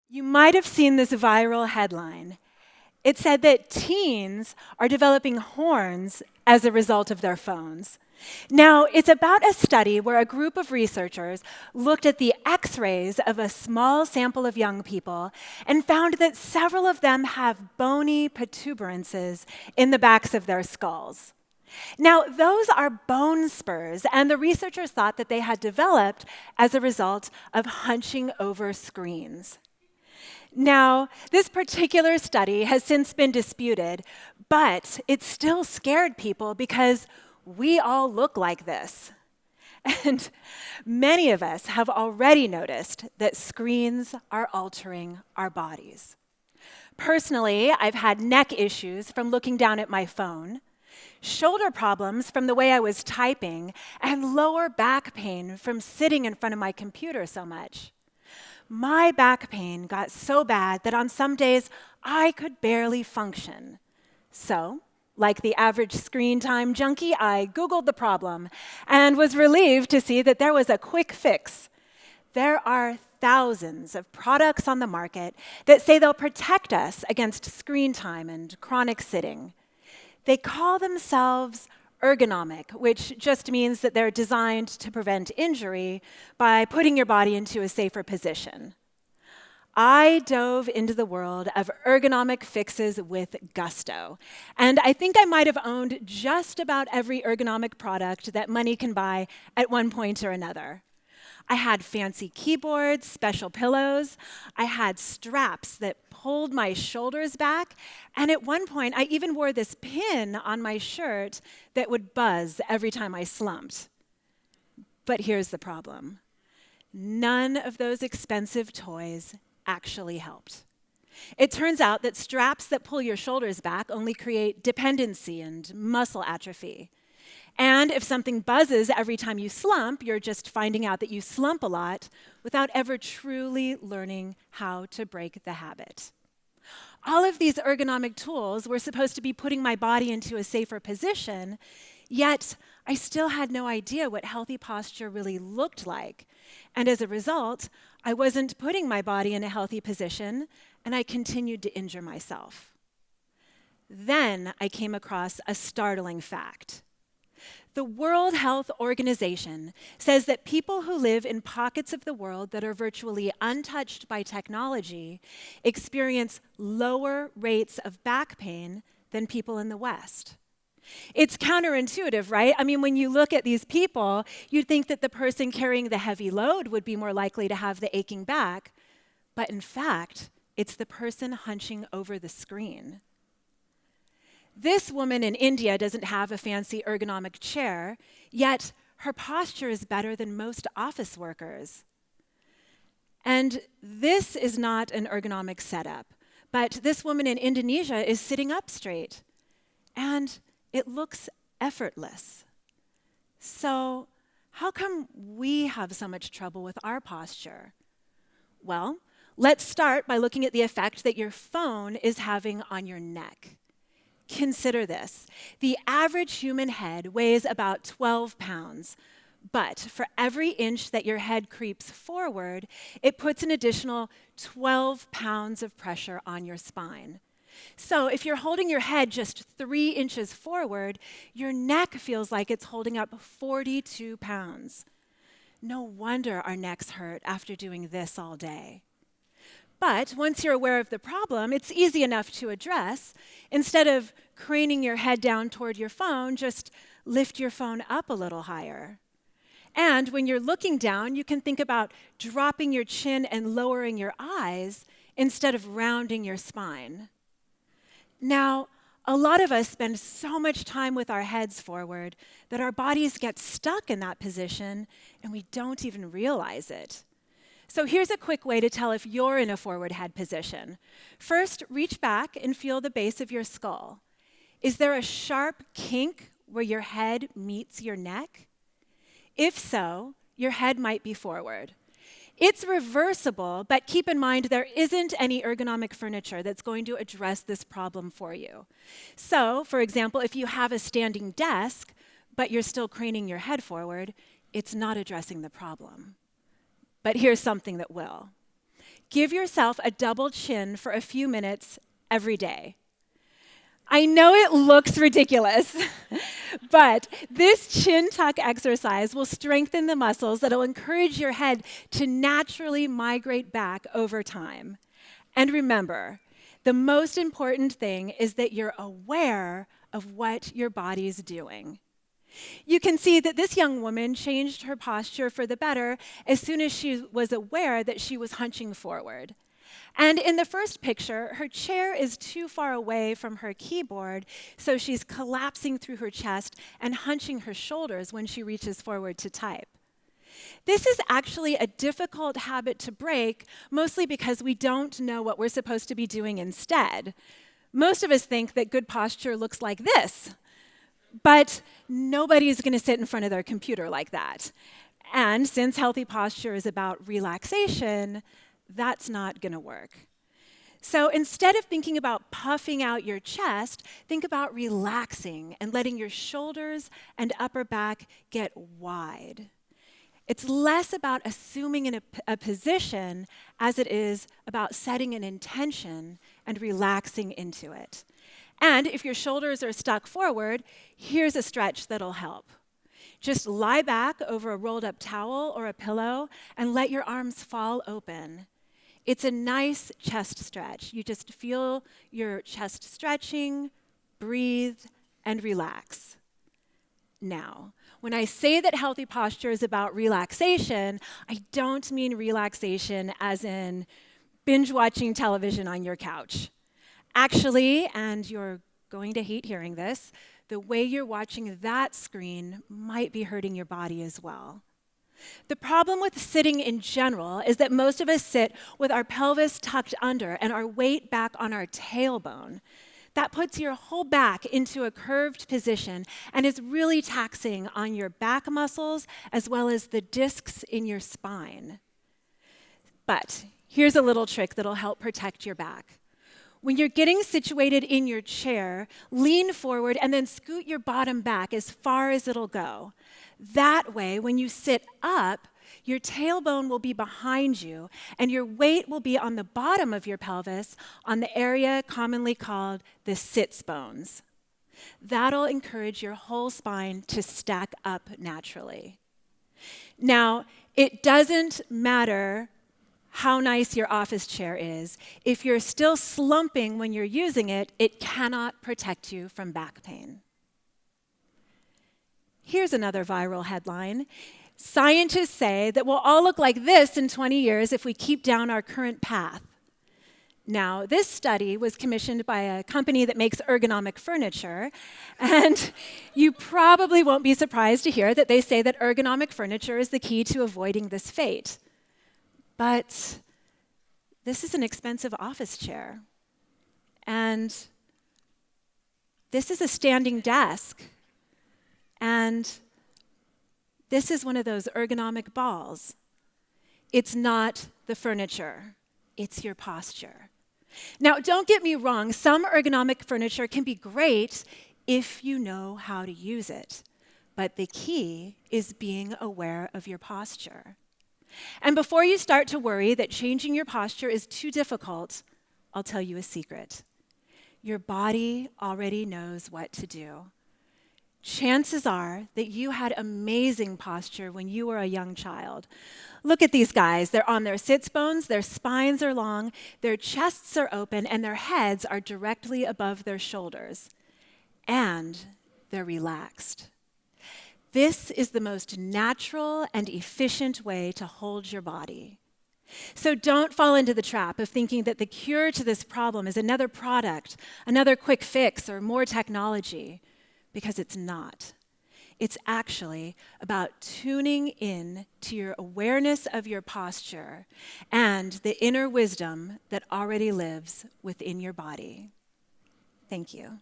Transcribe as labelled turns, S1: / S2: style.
S1: You might have seen this viral headline. It said that teens are developing horns as a result of their phones. Now, it's about a study where a group of researchers looked at the x-rays of a small sample of young people and found that several of them have bony protuberances in the backs of their skulls. Now, those are bone spurs, and the researchers thought that they had developed as a result of hunching over screens. Now, this particular study has since been disputed, but it still scared people because we all look like this. And many of us have already noticed that screens are altering our bodies. Personally, I've had neck issues from looking down at my phone, shoulder problems from the way I was typing, and lower back pain from sitting in front of my computer so much. My back pain got so bad that on some days I could barely function. So, like the average screen time junkie, I Googled the problem and was relieved to see that there was a quick fix. There are thousands of products on the market that say they'll protect us against screen time and chronic sitting. They call themselves Ergonomic, which just means that they're designed to prevent injury by putting your body into a safer position. I dove into the world of ergonomic fixes with gusto, and I think I might have owned just about every ergonomic product that money can buy at one point or another. I had fancy keyboards, special pillows. I had straps that pulled my shoulders back. And at one point, I even wore this pin on my shirt that would buzz every time I slumped. But here's the problem. None of those expensive toys actually helped. It turns out that straps that pull your shoulders back only create dependency and muscle atrophy. And if something buzzes every time you slump, you're just finding out that you slump a lot without ever truly learning how to break the habit. All of these ergonomic tools were supposed to be putting my body into a safer position, yet I still had no idea what healthy posture really looked like. And as a result, I wasn't putting my body in a healthy position, and I continued to injure myself. Then I came across a startling fact. The World Health Organization says that people who live in pockets of the world that are virtually untouched by technology experience lower rates of back pain than people in the West. It's counterintuitive, right? I mean, when you look at these people, you'd think that the person carrying the heavy load would be more likely to have the aching back, but in fact, it's the person hunching over the screen. This woman in India doesn't have a fancy ergonomic chair, yet her posture is better than most office workers. And this is not an ergonomic setup, but this woman in Indonesia is sitting up straight, and it looks effortless. So, how come we have so much trouble with our posture? Well, let's start by looking at the effect that your phone is having on your neck. Consider this. The average human head weighs about 12 pounds, but for every inch that your head creeps forward, it puts an additional 12 pounds of pressure on your spine. So if you're holding your head just 3 inches forward, your neck feels like it's holding up 42 pounds. No wonder our necks hurt after doing this all day. But once you're aware of the problem, it's easy enough to address. Instead of craning your head down toward your phone, just lift your phone up a little higher. And when you're looking down, you can think about dropping your chin and lowering your eyes instead of rounding your spine. Now, a lot of us spend so much time with our heads forward that our bodies get stuck in that position and we don't even realize it. So here's a quick way to tell if you're in a forward head position. First, reach back and feel the base of your skull. Is there a sharp kink where your head meets your neck? If so, your head might be forward. It's reversible, but keep in mind there isn't any ergonomic furniture that's going to address this problem for you. So, for example, if you have a standing desk, but you're still craning your head forward, it's not addressing the problem. But here's something that will. Give yourself a double chin for a few minutes every day. I know it looks ridiculous, but this chin tuck exercise will strengthen the muscles that will encourage your head to naturally migrate back over time. And remember, the most important thing is that you're aware of what your body's doing. You can see that this young woman changed her posture for the better as soon as she was aware that she was hunching forward. And in the first picture, her chair is too far away from her keyboard, so she's collapsing through her chest and hunching her shoulders when she reaches forward to type. This is actually a difficult habit to break, mostly because we don't know what we're supposed to be doing instead. Most of us think that good posture looks like this, but nobody's going to sit in front of their computer like that. And since healthy posture is about relaxation, that's not going to work. So instead of thinking about puffing out your chest, think about relaxing and letting your shoulders and upper back get wide. It's less about assuming a position as it is about setting an intention and relaxing into it. And if your shoulders are stuck forward, here's a stretch that'll help. Just lie back over a rolled up towel or a pillow and let your arms fall open. It's a nice chest stretch. You just feel your chest stretching, breathe, and relax. Now, when I say that healthy posture is about relaxation, I don't mean relaxation as in binge watching television on your couch. Actually, and you're going to hate hearing this, the way you're watching that screen might be hurting your body as well. The problem with sitting in general is that most of us sit with our pelvis tucked under and our weight back on our tailbone. That puts your whole back into a curved position and is really taxing on your back muscles as well as the discs in your spine. But here's a little trick that'll help protect your back. When you're getting situated in your chair, lean forward and then scoot your bottom back as far as it'll go. That way, when you sit up, your tailbone will be behind you and your weight will be on the bottom of your pelvis on the area commonly called the sits bones. That'll encourage your whole spine to stack up naturally. Now, it doesn't matter how nice your office chair is. If you're still slumping when you're using it, it cannot protect you from back pain. Here's another viral headline. Scientists say that we'll all look like this in 20 years if we keep down our current path. Now, this study was commissioned by a company that makes ergonomic furniture, and you probably won't be surprised to hear that they say that ergonomic furniture is the key to avoiding this fate. But this is an expensive office chair, and this is a standing desk, and this is one of those ergonomic balls. It's not the furniture, it's your posture. Now, don't get me wrong, some ergonomic furniture can be great if you know how to use it, but the key is being aware of your posture. And before you start to worry that changing your posture is too difficult, I'll tell you a secret. Your body already knows what to do. Chances are that you had amazing posture when you were a young child. Look at these guys. They're on their sits bones, their spines are long, their chests are open, and their heads are directly above their shoulders. And they're relaxed. This is the most natural and efficient way to hold your body. So don't fall into the trap of thinking that the cure to this problem is another product, another quick fix, or more technology. Because it's not. It's actually about tuning in to your awareness of your posture and the inner wisdom that already lives within your body. Thank you.